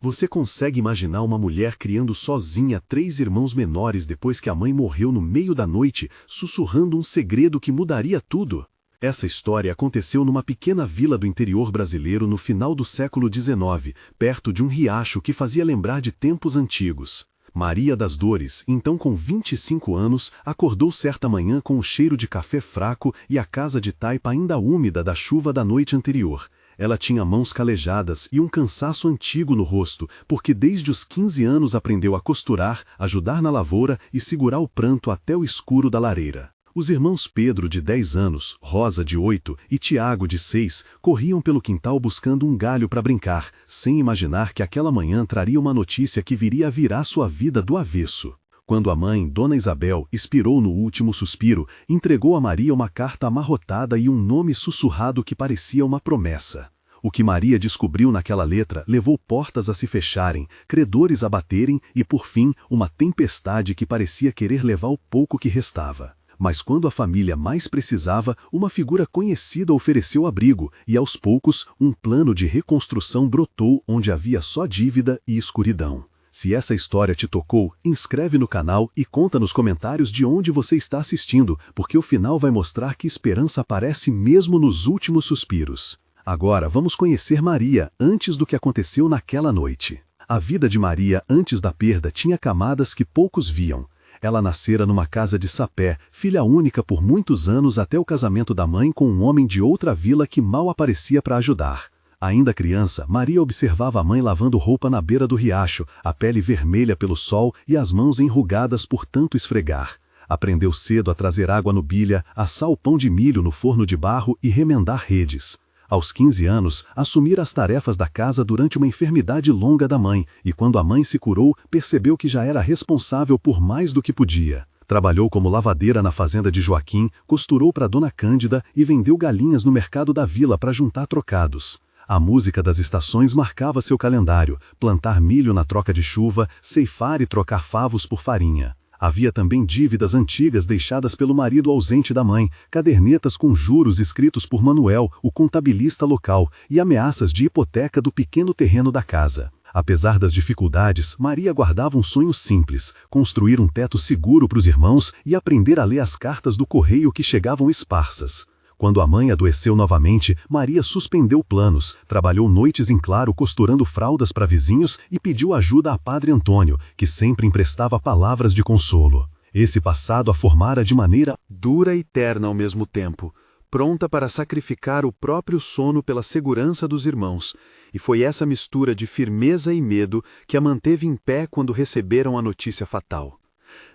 Você consegue imaginar uma mulher criando sozinha 3 irmãos menores depois que a mãe morreu no meio da noite, sussurrando um segredo que mudaria tudo? Essa história aconteceu numa pequena vila do interior brasileiro no final do século XIX, perto de um riacho que fazia lembrar de tempos antigos. Maria das Dores, então com 25 anos, acordou certa manhã com o cheiro de café fraco e a casa de taipa ainda úmida da chuva da noite anterior. Ela tinha mãos calejadas e um cansaço antigo no rosto, porque desde os 15 anos aprendeu a costurar, ajudar na lavoura e segurar o pranto até o escuro da lareira. Os irmãos Pedro, de 10 anos, Rosa, de 8 e Tiago, de 6, corriam pelo quintal buscando um galho para brincar, sem imaginar que aquela manhã traria uma notícia que viria a virar sua vida do avesso. Quando a mãe, Dona Isabel, expirou no último suspiro, entregou a Maria uma carta amarrotada e um nome sussurrado que parecia uma promessa. O que Maria descobriu naquela letra levou portas a se fecharem, credores a baterem e, por fim, uma tempestade que parecia querer levar o pouco que restava. Mas quando a família mais precisava, uma figura conhecida ofereceu abrigo e, aos poucos, um plano de reconstrução brotou onde havia só dívida e escuridão. Se essa história te tocou, inscreve no canal e conta nos comentários de onde você está assistindo, porque o final vai mostrar que esperança aparece mesmo nos últimos suspiros. Agora vamos conhecer Maria antes do que aconteceu naquela noite. A vida de Maria antes da perda tinha camadas que poucos viam. Ela nascera numa casa de Sapé, filha única por muitos anos até o casamento da mãe com um homem de outra vila que mal aparecia para ajudar. Ainda criança, Maria observava a mãe lavando roupa na beira do riacho, a pele vermelha pelo sol e as mãos enrugadas por tanto esfregar. Aprendeu cedo a trazer água no bilha, assar o pão de milho no forno de barro e remendar redes. Aos 15 anos, assumira as tarefas da casa durante uma enfermidade longa da mãe, e quando a mãe se curou, percebeu que já era responsável por mais do que podia. Trabalhou como lavadeira na fazenda de Joaquim, costurou para Dona Cândida e vendeu galinhas no mercado da vila para juntar trocados. A música das estações marcava seu calendário, plantar milho na troca de chuva, ceifar e trocar favos por farinha. Havia também dívidas antigas deixadas pelo marido ausente da mãe, cadernetas com juros escritos por Manuel, o contabilista local, e ameaças de hipoteca do pequeno terreno da casa. Apesar das dificuldades, Maria guardava um sonho simples: construir um teto seguro para os irmãos e aprender a ler as cartas do correio que chegavam esparsas. Quando a mãe adoeceu novamente, Maria suspendeu planos, trabalhou noites em claro costurando fraldas para vizinhos e pediu ajuda a Padre Antônio, que sempre emprestava palavras de consolo. Esse passado a formara de maneira dura e terna ao mesmo tempo, pronta para sacrificar o próprio sono pela segurança dos irmãos, e foi essa mistura de firmeza e medo que a manteve em pé quando receberam a notícia fatal.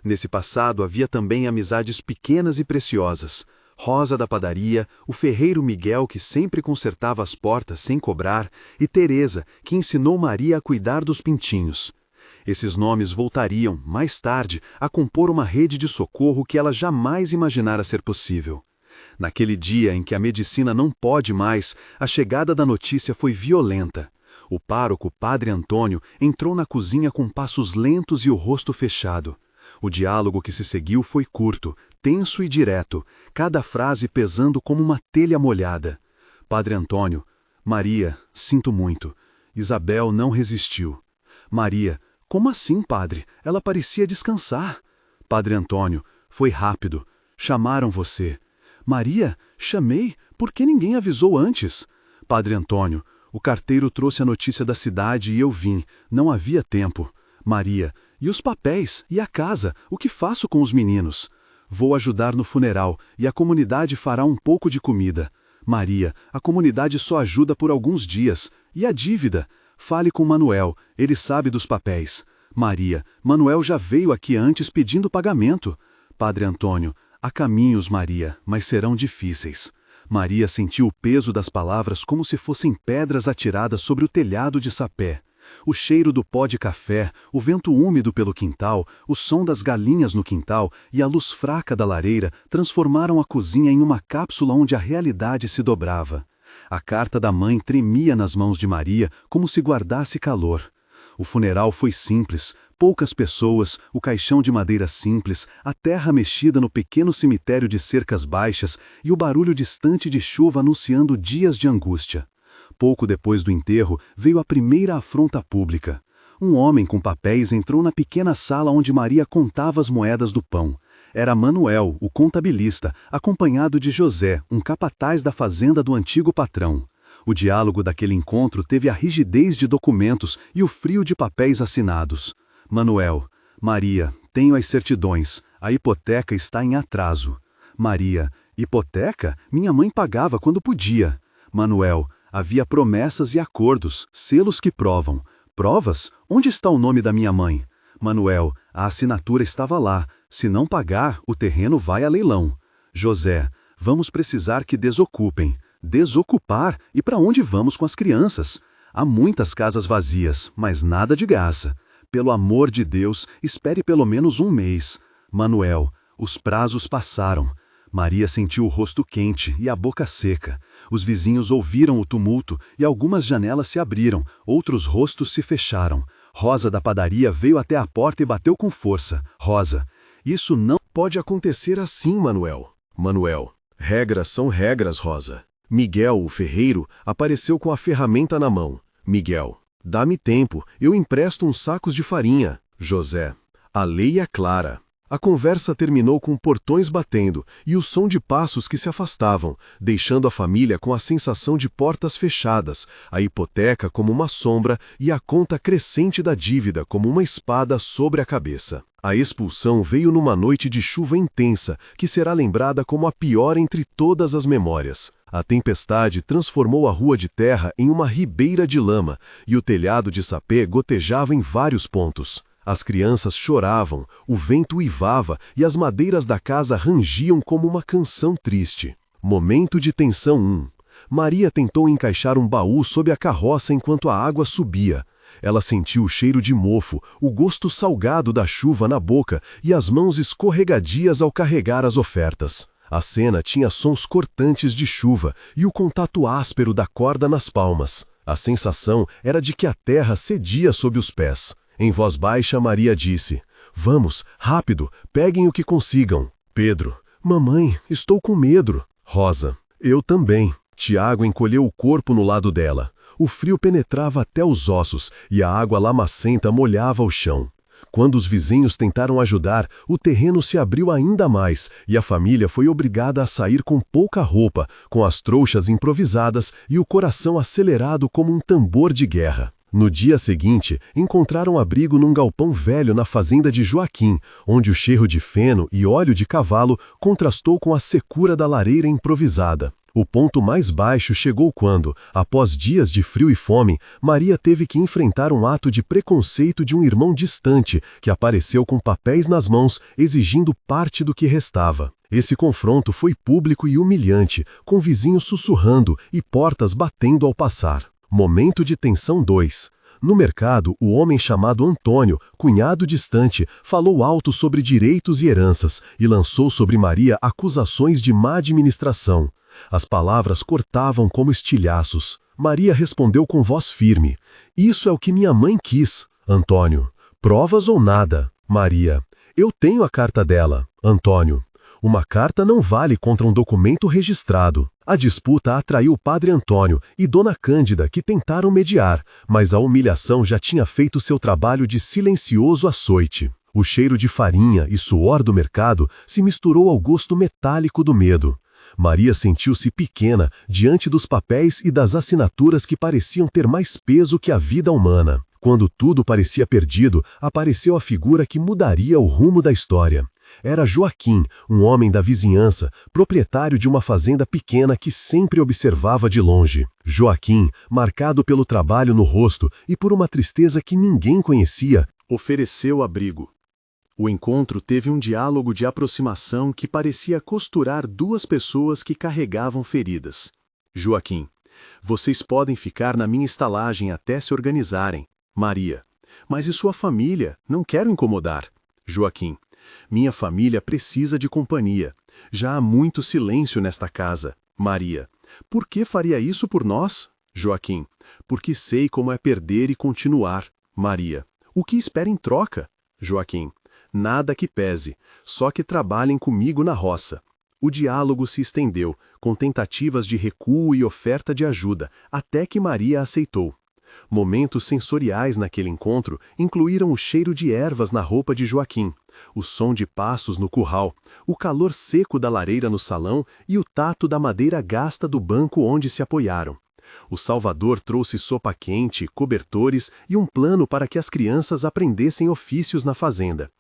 Nesse passado havia também amizades pequenas e preciosas. Rosa da padaria, o ferreiro Miguel que sempre consertava as portas sem cobrar, e Teresa, que ensinou Maria a cuidar dos pintinhos. Esses nomes voltariam, mais tarde, a compor uma rede de socorro que ela jamais imaginara ser possível. Naquele dia em que a medicina não pode mais, a chegada da notícia foi violenta. O pároco Padre Antônio entrou na cozinha com passos lentos e o rosto fechado. O diálogo que se seguiu foi curto, tenso e direto, cada frase pesando como uma telha molhada. Padre Antônio: Maria, sinto muito. Isabel não resistiu. Maria: como assim, padre? Ela parecia descansar. Padre Antônio: foi rápido. Chamaram você. Maria: chamei? Por que ninguém avisou antes? Padre Antônio: o carteiro trouxe a notícia da cidade e eu vim. Não havia tempo. Maria: e os papéis? E a casa? O que faço com os meninos? Vou ajudar no funeral, e a comunidade fará um pouco de comida. Maria: a comunidade só ajuda por alguns dias. E a dívida? Fale com Manuel, ele sabe dos papéis. Maria: Manuel já veio aqui antes pedindo pagamento. Padre Antônio: há caminhos, Maria, mas serão difíceis. Maria sentiu o peso das palavras como se fossem pedras atiradas sobre o telhado de Sapé. O cheiro do pó de café, o vento úmido pelo quintal, o som das galinhas no quintal e a luz fraca da lareira transformaram a cozinha em uma cápsula onde a realidade se dobrava. A carta da mãe tremia nas mãos de Maria como se guardasse calor. O funeral foi simples, poucas pessoas, o caixão de madeira simples, a terra mexida no pequeno cemitério de cercas baixas e o barulho distante de chuva anunciando dias de angústia. Pouco depois do enterro, veio a primeira afronta pública. Um homem com papéis entrou na pequena sala onde Maria contava as moedas do pão. Era Manuel, o contabilista, acompanhado de José, um capataz da fazenda do antigo patrão. O diálogo daquele encontro teve a rigidez de documentos e o frio de papéis assinados. Manuel: Maria, tenho as certidões. A hipoteca está em atraso. Maria: hipoteca? Minha mãe pagava quando podia. Manuel: havia promessas e acordos, selos que provam. Provas? Onde está o nome da minha mãe? Manuel: a assinatura estava lá. Se não pagar, o terreno vai a leilão. José: vamos precisar que desocupem. Desocupar? E para onde vamos com as crianças? Há muitas casas vazias, mas nada de graça. Pelo amor de Deus, espere pelo menos um mês. Manuel: os prazos passaram. Maria sentiu o rosto quente e a boca seca. Os vizinhos ouviram o tumulto e algumas janelas se abriram, outros rostos se fecharam. Rosa da padaria veio até a porta e bateu com força. Rosa: isso não pode acontecer assim, Manuel. Manuel: regras são regras, Rosa. Miguel, o ferreiro, apareceu com a ferramenta na mão. Miguel: dá-me tempo, eu empresto uns sacos de farinha. José: a lei é clara. A conversa terminou com portões batendo e o som de passos que se afastavam, deixando a família com a sensação de portas fechadas, a hipoteca como uma sombra e a conta crescente da dívida como uma espada sobre a cabeça. A expulsão veio numa noite de chuva intensa, que será lembrada como a pior entre todas as memórias. A tempestade transformou a rua de terra em uma ribeira de lama, e o telhado de sapê gotejava em vários pontos. As crianças choravam, o vento uivava e as madeiras da casa rangiam como uma canção triste. Momento de tensão 1. Maria tentou encaixar um baú sob a carroça enquanto a água subia. Ela sentiu o cheiro de mofo, o gosto salgado da chuva na boca e as mãos escorregadias ao carregar as ofertas. A cena tinha sons cortantes de chuva e o contato áspero da corda nas palmas. A sensação era de que a terra cedia sob os pés. Em voz baixa, Maria disse: vamos, rápido, peguem o que consigam. Pedro: mamãe, estou com medo. Rosa: eu também. Tiago encolheu o corpo no lado dela. O frio penetrava até os ossos e a água lamacenta molhava o chão. Quando os vizinhos tentaram ajudar, o terreno se abriu ainda mais e a família foi obrigada a sair com pouca roupa, com as trouxas improvisadas e o coração acelerado como um tambor de guerra. No dia seguinte, encontraram abrigo num galpão velho na fazenda de Joaquim, onde o cheiro de feno e óleo de cavalo contrastou com a secura da lareira improvisada. O ponto mais baixo chegou quando, após dias de frio e fome, Maria teve que enfrentar um ato de preconceito de um irmão distante, que apareceu com papéis nas mãos, exigindo parte do que restava. Esse confronto foi público e humilhante, com vizinhos sussurrando e portas batendo ao passar. Momento de tensão 2. No mercado, o homem chamado Antônio, cunhado distante, falou alto sobre direitos e heranças e lançou sobre Maria acusações de má administração. As palavras cortavam como estilhaços. Maria respondeu com voz firme: isso é o que minha mãe quis. Antônio: provas ou nada? Maria: eu tenho a carta dela. Antônio: uma carta não vale contra um documento registrado. A disputa atraiu o padre Antônio e Dona Cândida, que tentaram mediar, mas a humilhação já tinha feito seu trabalho de silencioso açoite. O cheiro de farinha e suor do mercado se misturou ao gosto metálico do medo. Maria sentiu-se pequena diante dos papéis e das assinaturas que pareciam ter mais peso que a vida humana. Quando tudo parecia perdido, apareceu a figura que mudaria o rumo da história. Era Joaquim, um homem da vizinhança, proprietário de uma fazenda pequena que sempre observava de longe. Joaquim, marcado pelo trabalho no rosto e por uma tristeza que ninguém conhecia, ofereceu abrigo. O encontro teve um diálogo de aproximação que parecia costurar duas pessoas que carregavam feridas. Joaquim: vocês podem ficar na minha estalagem até se organizarem. Maria: mas e sua família? Não quero incomodar. Joaquim: minha família precisa de companhia. Já há muito silêncio nesta casa. Maria: por que faria isso por nós? Joaquim: porque sei como é perder e continuar. Maria: o que espera em troca? Joaquim: nada que pese, só que trabalhem comigo na roça. O diálogo se estendeu, com tentativas de recuo e oferta de ajuda, até que Maria aceitou. Momentos sensoriais naquele encontro incluíram o cheiro de ervas na roupa de Joaquim, o som de passos no curral, o calor seco da lareira no salão e o tato da madeira gasta do banco onde se apoiaram. O Salvador trouxe sopa quente, cobertores e um plano para que as crianças aprendessem ofícios na fazenda.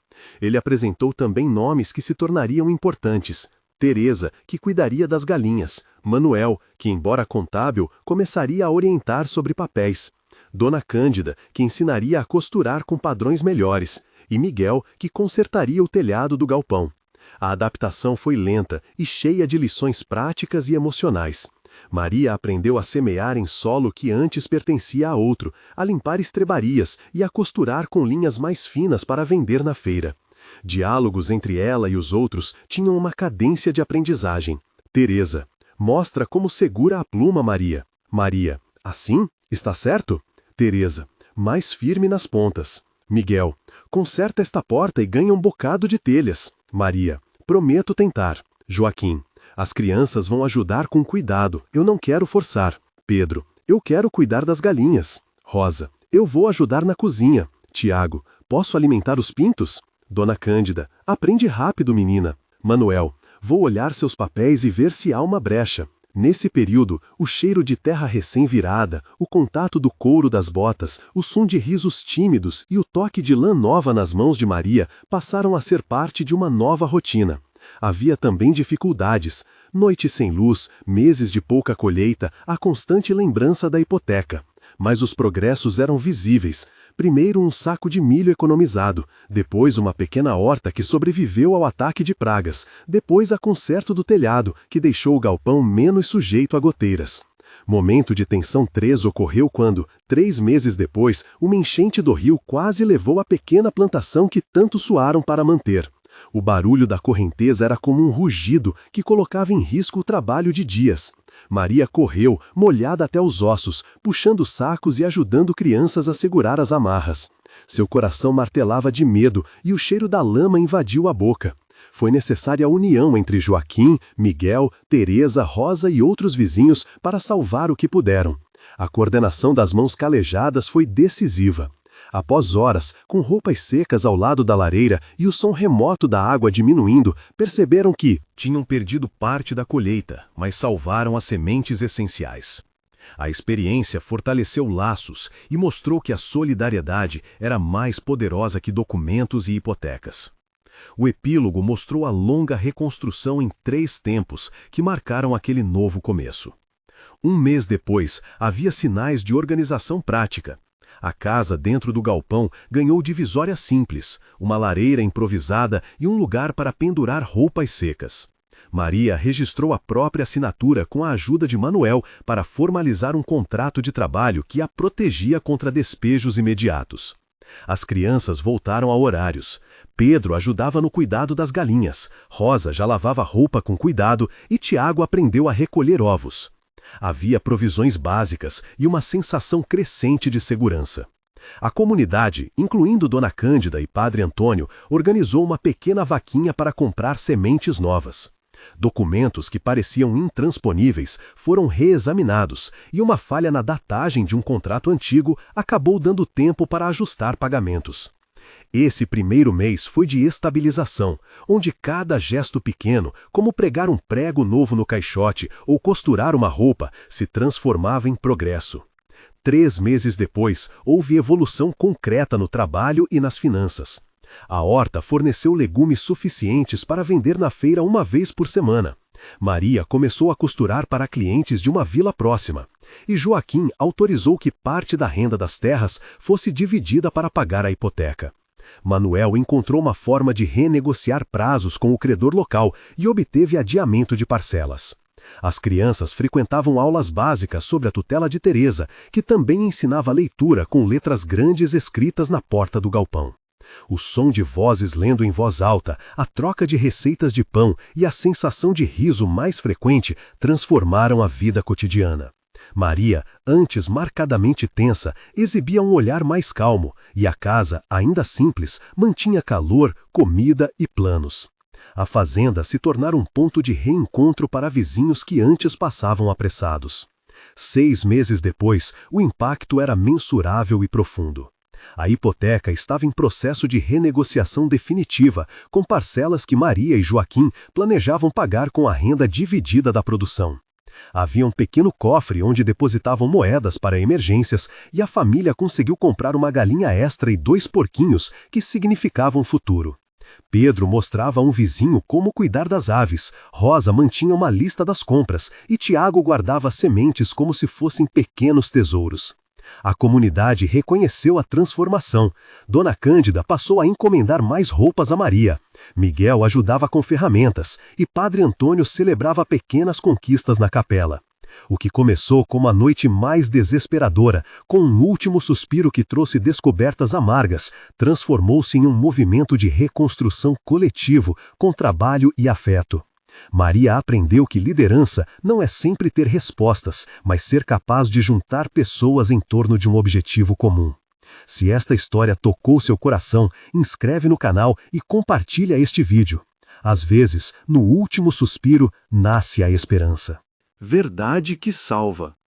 Ele apresentou também nomes que se tornariam importantes. Teresa, que cuidaria das galinhas. Manuel, que, embora contábil, começaria a orientar sobre papéis. Dona Cândida, que ensinaria a costurar com padrões melhores. E Miguel, que consertaria o telhado do galpão. A adaptação foi lenta e cheia de lições práticas e emocionais. Maria aprendeu a semear em solo que antes pertencia a outro, a limpar estrebarias e a costurar com linhas mais finas para vender na feira. Diálogos entre ela e os outros tinham uma cadência de aprendizagem. Teresa: mostra como segura a pluma, Maria. Maria: assim? Está certo? Teresa: mais firme nas pontas. Miguel: conserta esta porta e ganha um bocado de telhas. Maria: prometo tentar. Joaquim: as crianças vão ajudar com cuidado, eu não quero forçar. Pedro: eu quero cuidar das galinhas. Rosa: eu vou ajudar na cozinha. Tiago: posso alimentar os pintos? Dona Cândida: aprende rápido, menina. Manuel: vou olhar seus papéis e ver se há uma brecha. Nesse período, o cheiro de terra recém-virada, o contato do couro das botas, o som de risos tímidos e o toque de lã nova nas mãos de Maria passaram a ser parte de uma nova rotina. Havia também dificuldades, noites sem luz, meses de pouca colheita, a constante lembrança da hipoteca. Mas os progressos eram visíveis. Primeiro um saco de milho economizado, depois uma pequena horta que sobreviveu ao ataque de pragas, depois a conserto do telhado, que deixou o galpão menos sujeito a goteiras. Momento de tensão 3 ocorreu quando, 3 meses depois, uma enchente do rio quase levou a pequena plantação que tanto suaram para manter. O barulho da correnteza era como um rugido que colocava em risco o trabalho de dias. Maria correu, molhada até os ossos, puxando sacos e ajudando crianças a segurar as amarras. Seu coração martelava de medo e o cheiro da lama invadiu a boca. Foi necessária a união entre Joaquim, Miguel, Teresa, Rosa e outros vizinhos para salvar o que puderam. A coordenação das mãos calejadas foi decisiva. Após horas, com roupas secas ao lado da lareira e o som remoto da água diminuindo, perceberam que tinham perdido parte da colheita, mas salvaram as sementes essenciais. A experiência fortaleceu laços e mostrou que a solidariedade era mais poderosa que documentos e hipotecas. O epílogo mostrou a longa reconstrução em 3 tempos que marcaram aquele novo começo. Um mês depois, havia sinais de organização prática. A casa dentro do galpão ganhou divisória simples, uma lareira improvisada e um lugar para pendurar roupas secas. Maria registrou a própria assinatura com a ajuda de Manuel para formalizar um contrato de trabalho que a protegia contra despejos imediatos. As crianças voltaram a horários. Pedro ajudava no cuidado das galinhas, Rosa já lavava roupa com cuidado e Tiago aprendeu a recolher ovos. Havia provisões básicas e uma sensação crescente de segurança. A comunidade, incluindo Dona Cândida e Padre Antônio, organizou uma pequena vaquinha para comprar sementes novas. Documentos que pareciam intransponíveis foram reexaminados e uma falha na datagem de um contrato antigo acabou dando tempo para ajustar pagamentos. Esse primeiro mês foi de estabilização, onde cada gesto pequeno, como pregar um prego novo no caixote ou costurar uma roupa, se transformava em progresso. 3 meses depois, houve evolução concreta no trabalho e nas finanças. A horta forneceu legumes suficientes para vender na feira uma vez por semana. Maria começou a costurar para clientes de uma vila próxima. E Joaquim autorizou que parte da renda das terras fosse dividida para pagar a hipoteca. Manuel encontrou uma forma de renegociar prazos com o credor local e obteve adiamento de parcelas. As crianças frequentavam aulas básicas sob a tutela de Teresa, que também ensinava leitura com letras grandes escritas na porta do galpão. O som de vozes lendo em voz alta, a troca de receitas de pão e a sensação de riso mais frequente transformaram a vida cotidiana. Maria, antes marcadamente tensa, exibia um olhar mais calmo, e a casa, ainda simples, mantinha calor, comida e planos. A fazenda se tornara um ponto de reencontro para vizinhos que antes passavam apressados. 6 meses depois, o impacto era mensurável e profundo. A hipoteca estava em processo de renegociação definitiva, com parcelas que Maria e Joaquim planejavam pagar com a renda dividida da produção. Havia um pequeno cofre onde depositavam moedas para emergências e a família conseguiu comprar uma galinha extra e 2 porquinhos, que significavam o futuro. Pedro mostrava a um vizinho como cuidar das aves, Rosa mantinha uma lista das compras e Tiago guardava sementes como se fossem pequenos tesouros. A comunidade reconheceu a transformação. Dona Cândida passou a encomendar mais roupas a Maria. Miguel ajudava com ferramentas e Padre Antônio celebrava pequenas conquistas na capela. O que começou como a noite mais desesperadora, com um último suspiro que trouxe descobertas amargas, transformou-se em um movimento de reconstrução coletivo, com trabalho e afeto. Maria aprendeu que liderança não é sempre ter respostas, mas ser capaz de juntar pessoas em torno de um objetivo comum. Se esta história tocou seu coração, inscreve no canal e compartilha este vídeo. Às vezes, no último suspiro, nasce a esperança. Verdade que salva.